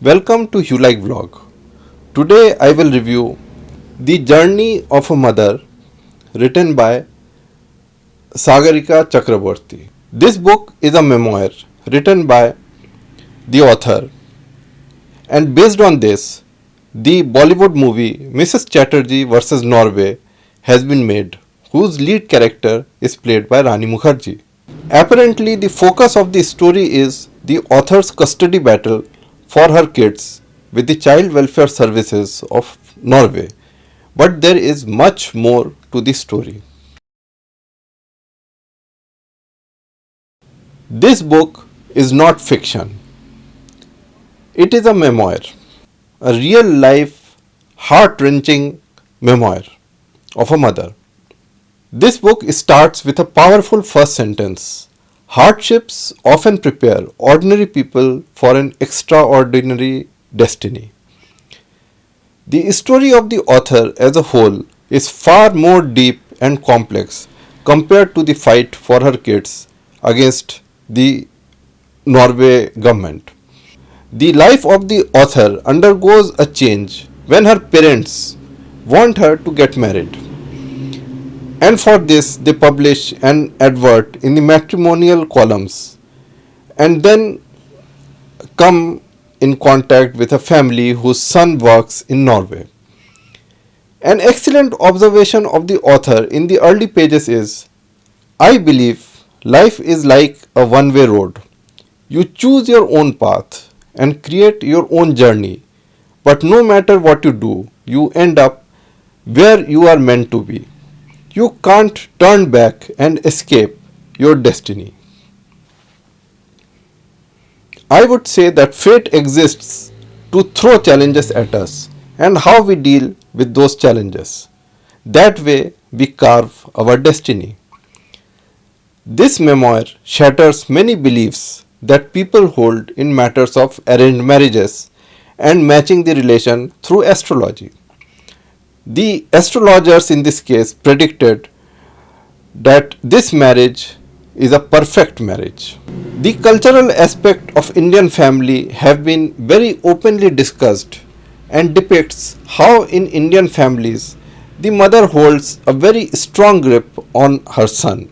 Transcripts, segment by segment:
Welcome to HueLike vlog. Today I will review The Journey of a Mother written by Sagarika Chakraborty. This book is a memoir written by the author, and based on this, the Bollywood movie Mrs. Chatterjee vs. Norway has been made, whose lead character is played by Rani Mukherjee. Apparently, the focus of the story is the author's custody battle for her kids with the child welfare services of Norway, but there is much more to the story. This book is not fiction. It is a memoir, a real life, heart wrenching memoir of a mother. This book starts with a powerful first sentence. Hardships often prepare ordinary people for an extraordinary destiny. The story of the author as a whole is far more deep and complex compared to the fight for her kids against the Norway government. The life of the author undergoes a change when her parents want her to get married. And for this, they publish an advert in the matrimonial columns and then come in contact with a family whose son works in Norway. An excellent observation of the author in the early pages is, I believe life is like a one-way road. You choose your own path and create your own journey, but no matter what you do, you end up where you are meant to be. You can't turn back and escape your destiny. I would say that fate exists to throw challenges at us and how we deal with those challenges. That way we carve our destiny. This memoir shatters many beliefs that people hold in matters of arranged marriages and matching the relation through astrology. The astrologers in this case predicted that this marriage is a perfect marriage. The cultural aspect of Indian family have been very openly discussed and depicts how in Indian families the mother holds a very strong grip on her son.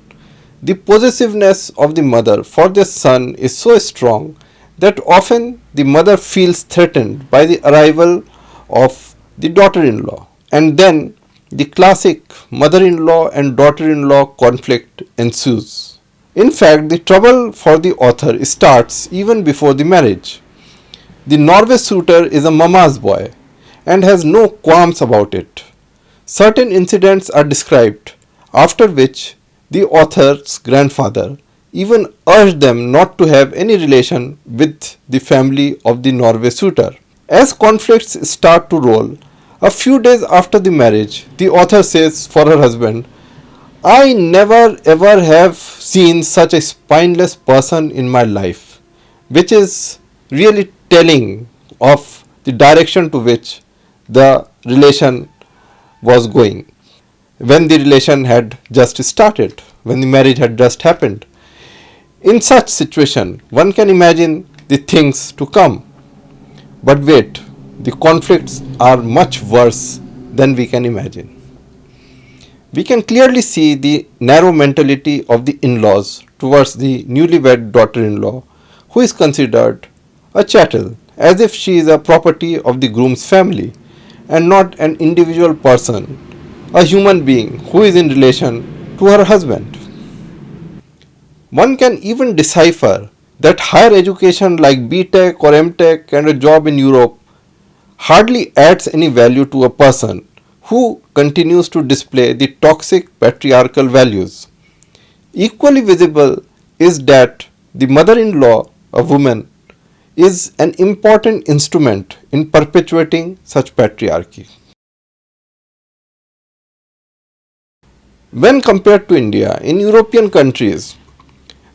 The possessiveness of the mother for their son is so strong that often the mother feels threatened by the arrival of the daughter-in-law. And then the classic mother-in-law and daughter-in-law conflict ensues. In fact, the trouble for the author starts even before the marriage. The Norway suitor is a mama's boy and has no qualms about it. Certain incidents are described, after which the author's grandfather even urged them not to have any relation with the family of the Norway suitor. As conflicts start to roll, a few days after the marriage, the author says for her husband, I never ever have seen such a spineless person in my life, which is really telling of the direction to which the relation was going when the relation had just started, when the marriage had just happened. In such situation, one can imagine the things to come. But wait, the conflicts are much worse than we can imagine. We can clearly see the narrow mentality of the in-laws towards the newlywed daughter-in-law, who is considered a chattel, as if she is a property of the groom's family and not an individual person, a human being who is in relation to her husband. One can even decipher that higher education like B.Tech or M.Tech and a job in Europe hardly adds any value to a person who continues to display the toxic patriarchal values. Equally visible is that the mother-in-law, a woman, is an important instrument in perpetuating such patriarchy. When compared to India, in European countries,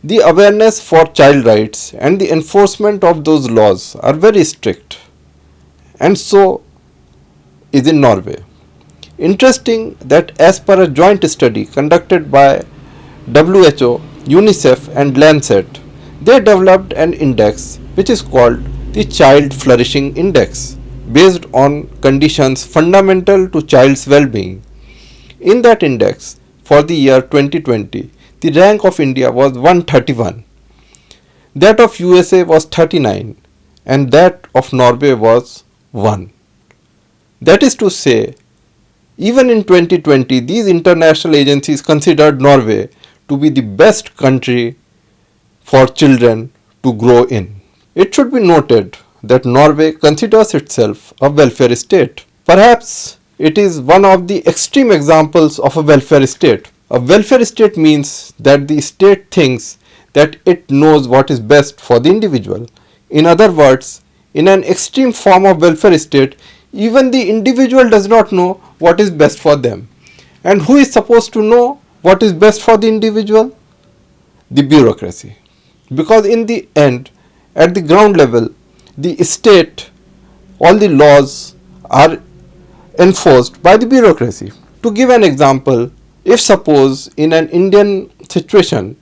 the awareness for child rights and the enforcement of those laws are very strict, and so is in Norway. Interesting that as per a joint study conducted by WHO, UNICEF and Lancet, they developed an index which is called the Child Flourishing Index, based on conditions fundamental to child's well-being. In that index, for the year 2020, the rank of India was 131, that of USA was 39, and that of Norway was 1. That is to say, even in 2020, these international agencies considered Norway to be the best country for children to grow in. It should be noted that Norway considers itself a welfare state. Perhaps it is one of the extreme examples of a welfare state. A welfare state means that the state thinks that it knows what is best for the individual. In other words, in an extreme form of welfare state, even the individual does not know what is best for them. And who is supposed to know what is best for the individual? The bureaucracy. Because in the end, at the ground level, the state, all the laws are enforced by the bureaucracy. To give an example, if suppose in an Indian situation,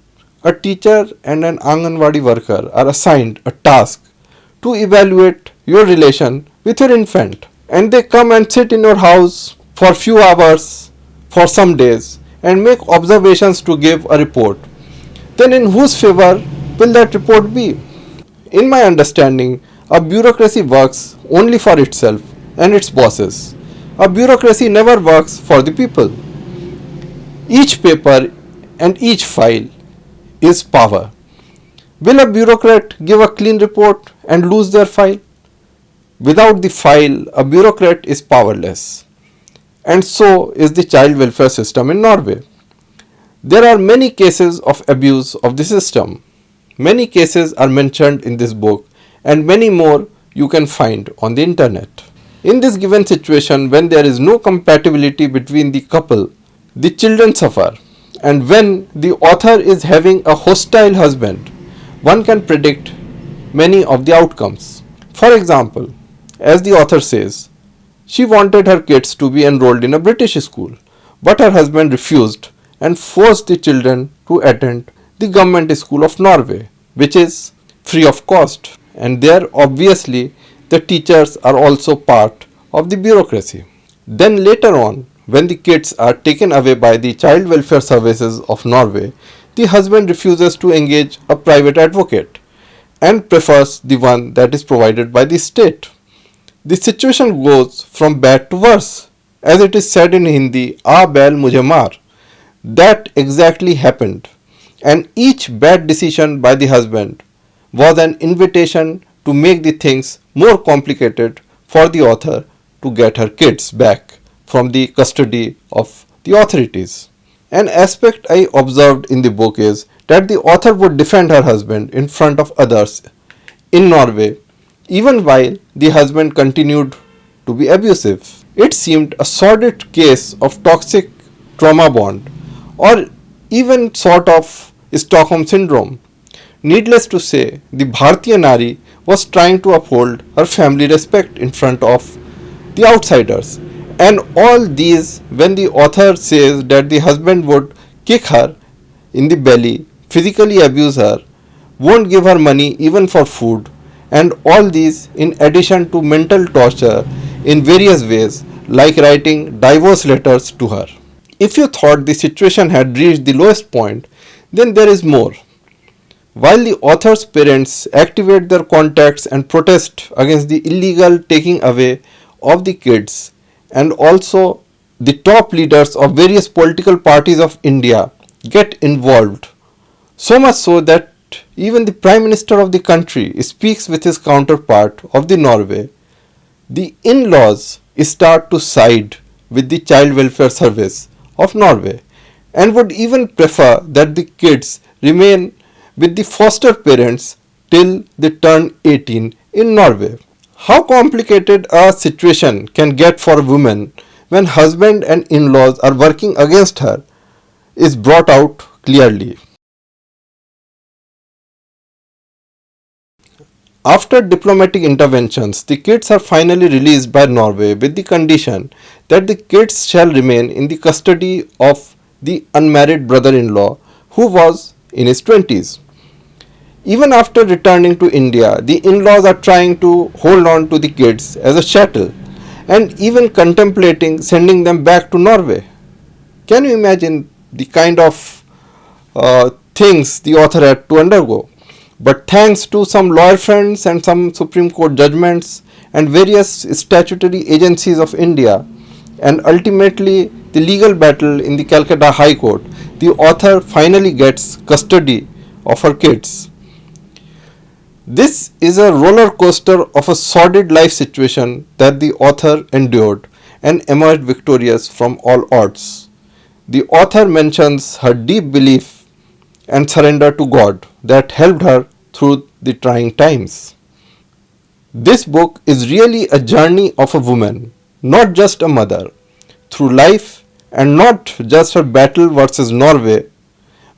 a teacher and an Anganwadi worker are assigned a task to evaluate your relation with your infant, and they come and sit in your house for few hours, for some days, and make observations to give a report, then in whose favor will that report be? In my understanding, a bureaucracy works only for itself and its bosses. A bureaucracy never works for the people. Each paper and each file is power. Will a bureaucrat give a clean report and lose their file? Without the file, a bureaucrat is powerless. And so is the child welfare system in Norway. There are many cases of abuse of the system. Many cases are mentioned in this book, and many more you can find on the internet. In this given situation, when there is no compatibility between the couple, the children suffer, and when the author is having a hostile husband, one can predict many of the outcomes. For example, as the author says, she wanted her kids to be enrolled in a British school, but her husband refused and forced the children to attend the government school of Norway, which is free of cost, and there obviously the teachers are also part of the bureaucracy. Then later on, when the kids are taken away by the child welfare services of Norway, the husband refuses to engage a private advocate and prefers the one that is provided by the state. The situation goes from bad to worse. As it is said in Hindi, "Aa bail mujhe maar." That exactly happened, and each bad decision by the husband was an invitation to make the things more complicated for the author to get her kids back from the custody of the authorities. An aspect I observed in the book is that the author would defend her husband in front of others in Norway, even while the husband continued to be abusive. It seemed a sordid case of toxic trauma bond, or even sort of Stockholm syndrome. Needless to say, the Bharatiya Nari was trying to uphold her family respect in front of the outsiders. And all these when the author says that the husband would kick her in the belly, physically abuse her, won't give her money even for food, and all these in addition to mental torture in various ways, like writing divorce letters to her. If you thought the situation had reached the lowest point, then there is more. While the author's parents activate their contacts and protest against the illegal taking away of the kids, and also the top leaders of various political parties of India get involved, so much so that even the Prime Minister of the country speaks with his counterpart of the Norway, the in-laws start to side with the Child Welfare Service of Norway and would even prefer that the kids remain with the foster parents till they turn 18 in Norway. How complicated a situation can get for a woman when husband and in-laws are working against her is brought out clearly. After diplomatic interventions, the kids are finally released by Norway with the condition that the kids shall remain in the custody of the unmarried brother-in-law who was in his 20s. Even after returning to India, the in-laws are trying to hold on to the kids as a chattel and even contemplating sending them back to Norway. Can you imagine the kind of things the author had to undergo? But thanks to some lawyer friends and some Supreme Court judgments and various statutory agencies of India, and ultimately the legal battle in the Calcutta High Court, the author finally gets custody of her kids. This is a roller coaster of a sordid life situation that the author endured and emerged victorious from all odds. The author mentions her deep belief and surrender to God that helped her through the trying times. This book is really a journey of a woman, not just a mother, through life, and not just her battle versus Norway,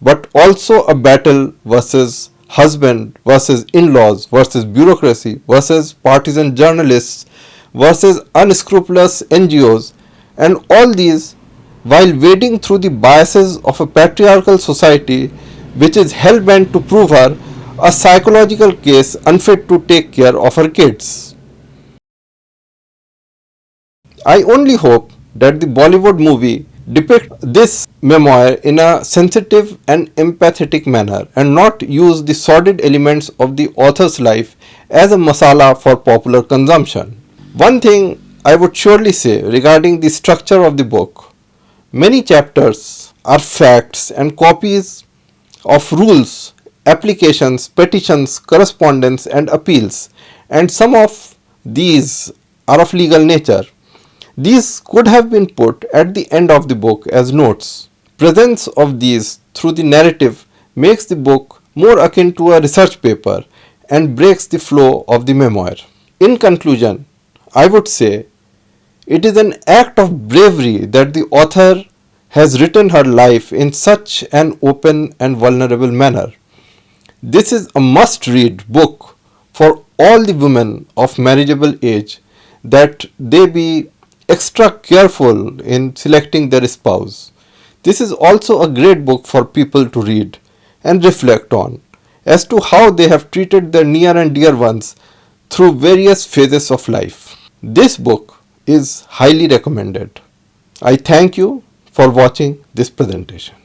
but also a battle versus husband, versus in-laws, versus bureaucracy, versus partisan journalists, versus unscrupulous NGOs, and all these while wading through the biases of a patriarchal society which is hell-bent to prove her a psychological case unfit to take care of her kids. I only hope that the Bollywood movie depicts this memoir in a sensitive and empathetic manner and not use the sordid elements of the author's life as a masala for popular consumption. One thing I would surely say regarding the structure of the book: many chapters are facts and copies of rules, applications, petitions, correspondence, and appeals, and some of these are of legal nature. These could have been put at the end of the book as notes. Presence of these through the narrative makes the book more akin to a research paper and breaks the flow of the memoir. In conclusion, I would say it is an act of bravery that the author has written her life in such an open and vulnerable manner. This is a must-read book for all the women of marriageable age, that they be extra careful in selecting their spouse. This is also a great book for people to read and reflect on as to how they have treated their near and dear ones through various phases of life. This book is highly recommended. I thank you for watching this presentation.